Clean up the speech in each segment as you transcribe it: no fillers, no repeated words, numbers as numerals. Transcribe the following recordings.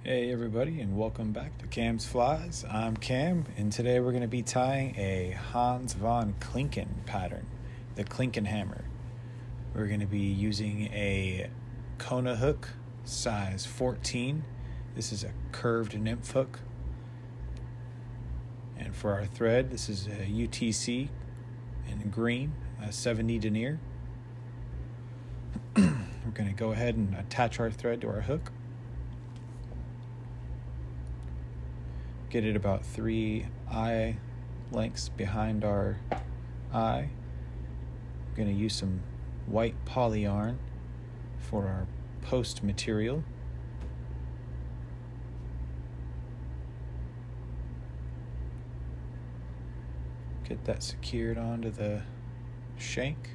Hey everybody, and welcome back to Cam's Flies. I'm Cam, and today we're going to be tying a Hans Van Klinken pattern, the Klinkhammer. We're going to be using a Kona hook, size 14. This is a curved nymph hook. And for our thread, this is a UTC in green, a 70 denier. We're going to go ahead and attach our thread to our hook. Get it about 3 eye lengths behind our eye. I'm going to use some white poly yarn for our post material. Get that secured onto the shank.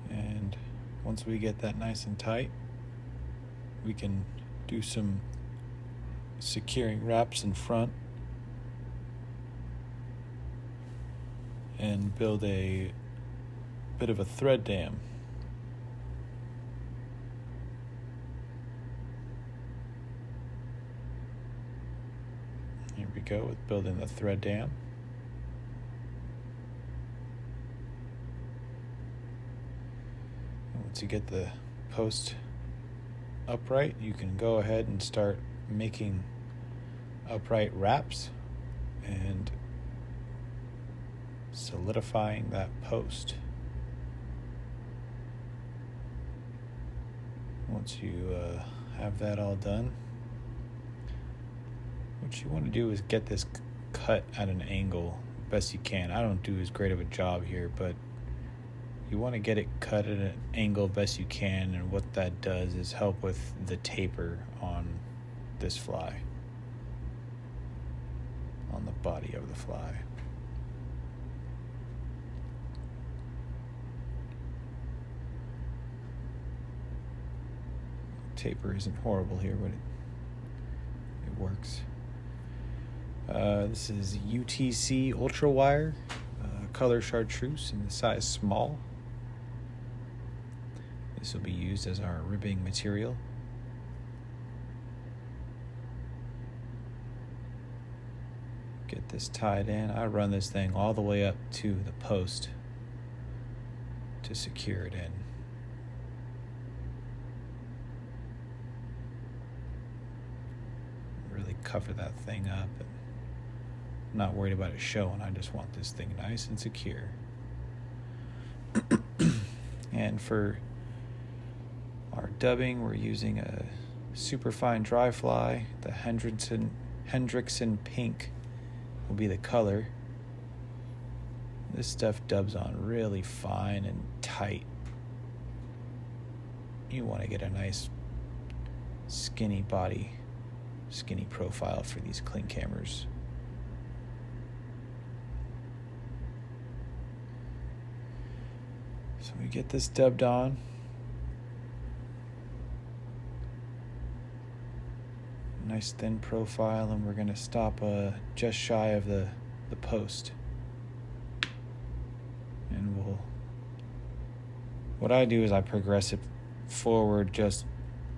And once we get that nice and tight, we can do some securing wraps in front and build a bit of a thread dam. Here we go with building the thread dam. Once you get the post upright, you can go ahead and start making upright wraps and solidifying that post. Once you have that all done, what you want to do is get this cut at an angle best you can. I don't do as great of a job here, but you want to get it cut at an angle best you can, and what that does is help with the taper on this fly, on the body of the fly. Taper isn't horrible here, but it works. This is UTC Ultra Wire, color Chartreuse in the size small. This will be used as our ribbing material. Get this tied in. I run this thing all the way up to the post to secure it in. Really cover that thing up. I'm not worried about it showing. I just want this thing nice and secure. And for our dubbing, we're using a Superfine dry fly. The Hendrickson pink will be the color. This stuff dubs on really fine and tight. You want to get a nice skinny body, skinny profile for these Klinkhammers. So we get this dubbed on. Nice thin profile, and we're going to stop just shy of the post. And what I do is I progress it forward just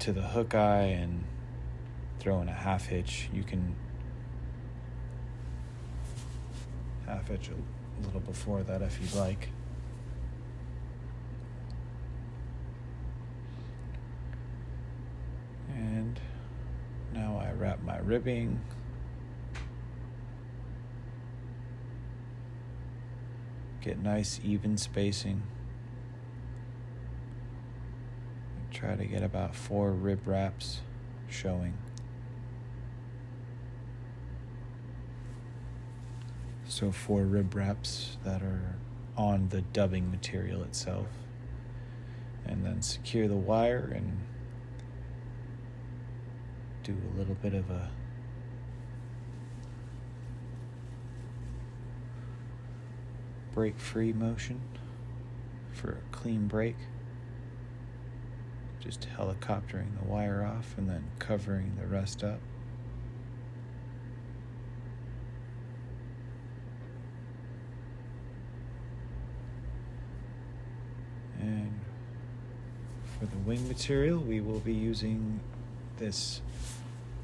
to the hook eye and throw in a half hitch. You can half hitch a little before that if you'd like. And now I wrap my ribbing. Get nice even spacing. Try to get about 4 rib wraps showing. So 4 rib wraps that are on the dubbing material itself. And then secure the wire and do a little bit of a break free motion for a clean break. Just helicoptering the wire off and then covering the rest up. For the wing material, we will be using this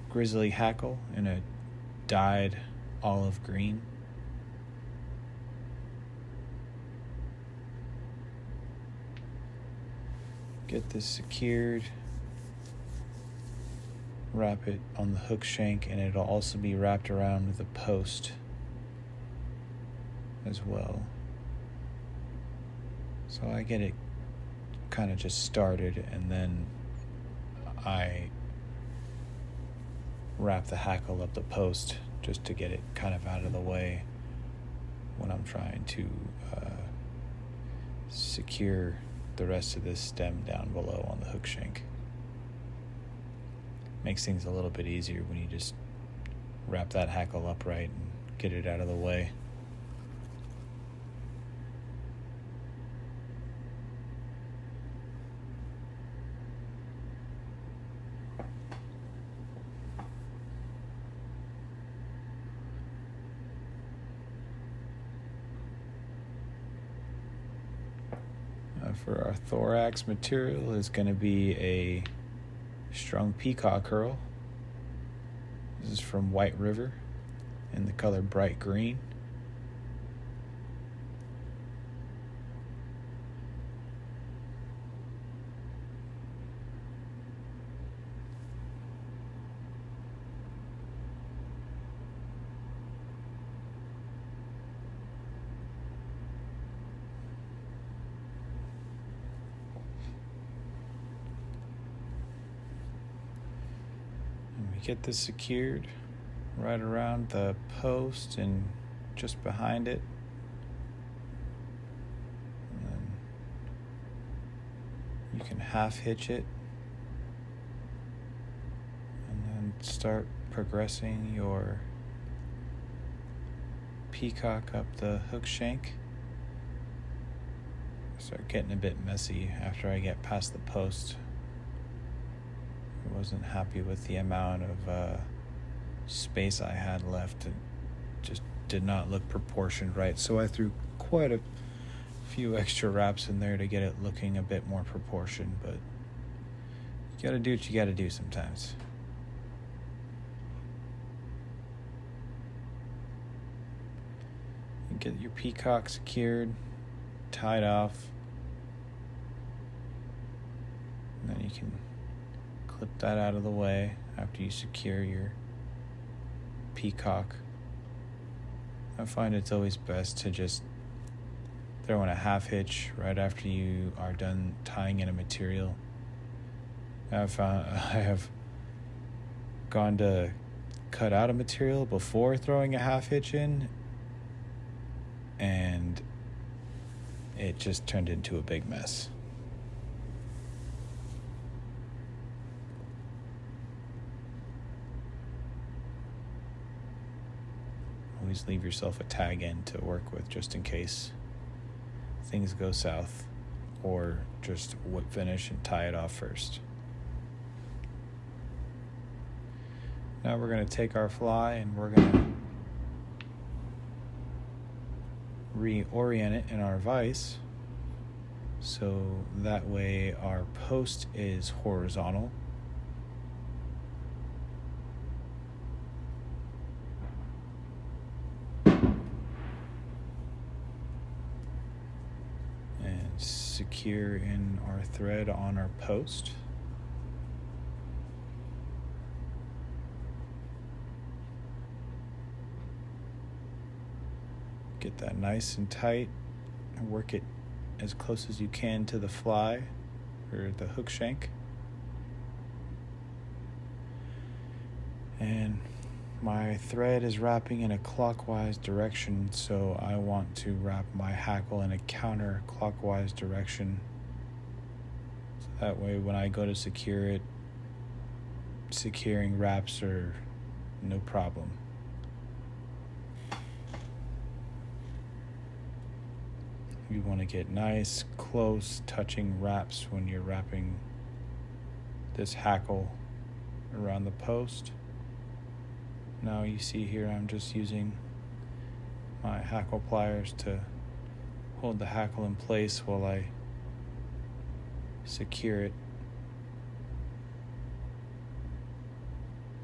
Grizzly Hackle in a dyed olive green. Get this secured, wrap it on the hook shank, and it'll also be wrapped around with a post as well. So I get it kind of just started, and then I wrap the hackle up the post just to get it kind of out of the way when I'm trying to secure the rest of this stem down below on the hook shank. Makes things a little bit easier when you just wrap that hackle upright and get it out of the way. For our thorax material is going to be a strung peacock curl. This is from White River in the color bright green. Get this secured right around the post and just behind it. And then you can half hitch it and then start progressing your peacock up the hook shank. Start getting a bit messy after I get past the post. I wasn't happy with the amount of space I had left. It just did not look proportioned right, so I threw quite a few extra wraps in there to get it looking a bit more proportioned, but you gotta do what you gotta do sometimes. You get your peacock secured, tied off, and then you can clip that out of the way after you secure your peacock. I find it's always best to just throw in a half hitch right after you are done tying in a material. I have gone to cut out a material before throwing a half hitch in, and it just turned into a big mess. Always leave yourself a tag end to work with just in case things go south, or just whip finish and tie it off first. Now we're going to take our fly and we're going to reorient it in our vise so that way our post is horizontal. Secure in our thread on our post. Get that nice and tight and work it as close as you can to the fly or the hook shank. And my thread is wrapping in a clockwise direction, so I want to wrap my hackle in a counterclockwise direction. So that way when I go to secure it, securing wraps are no problem. You want to get nice, close touching wraps when you're wrapping this hackle around the post. Now you see here I'm just using my hackle pliers to hold the hackle in place while I secure it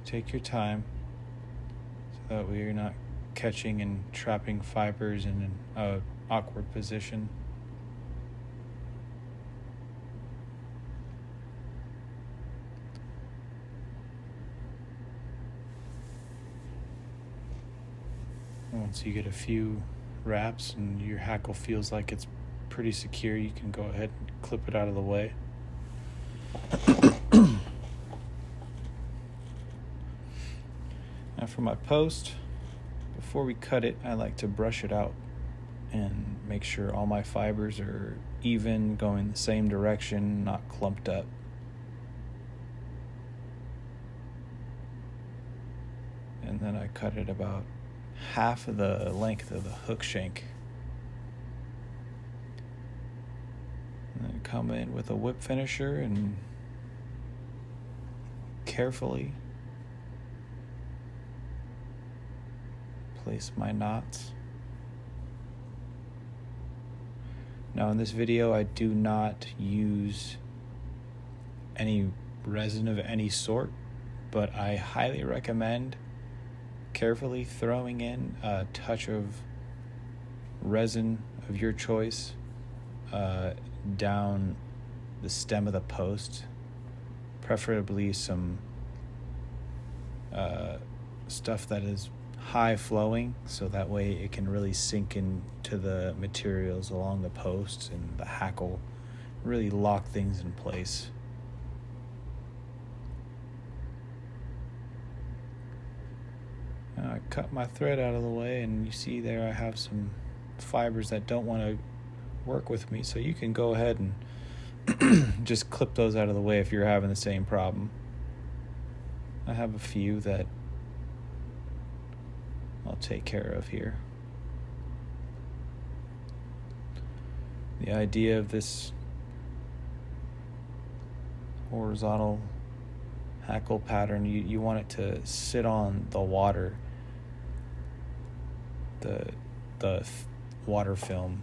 take your time so that way you're not catching and trapping fibers in an awkward position. Once you get a few wraps and your hackle feels like it's pretty secure, you can go ahead and clip it out of the way. Now for my post, before we cut it, I like to brush it out and make sure all my fibers are even, going the same direction, not clumped up. And then I cut it about half of the length of the hook shank. And then come in with a whip finisher and carefully place my knots. Now in this video I do not use any resin of any sort, but I highly recommend carefully throwing in a touch of resin of your choice down the stem of the post, preferably some stuff that is high flowing, so that way it can really sink into the materials along the posts and the hackle, really lock things in place. Now I cut my thread out of the way, and you see there I have some fibers that don't want to work with me, so you can go ahead and just clip those out of the way if you're having the same problem. I have a few that I'll take care of here. The idea of this horizontal hackle pattern, you want it to sit on the water, the water film,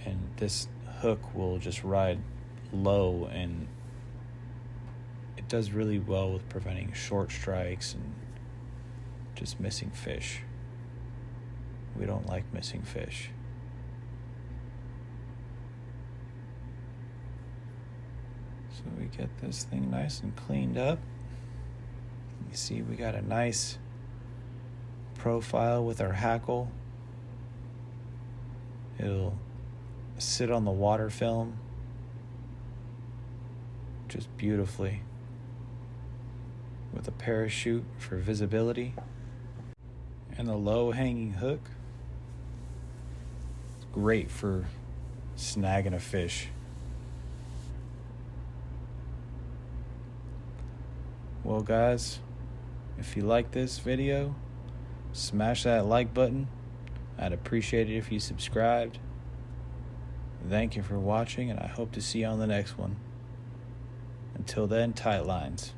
and this hook will just ride low, and it does really well with preventing short strikes and just missing fish. We don't like missing fish. So we get this thing nice and cleaned up. You see we got a nice profile with our hackle. It'll sit on the water film just beautifully with a parachute for visibility and the low hanging hook. It's great for snagging a fish. Well guys, if you like this video, smash that like button. I'd appreciate it if you subscribed. Thank you for watching, and I hope to see you on the next one. Until then, tight lines.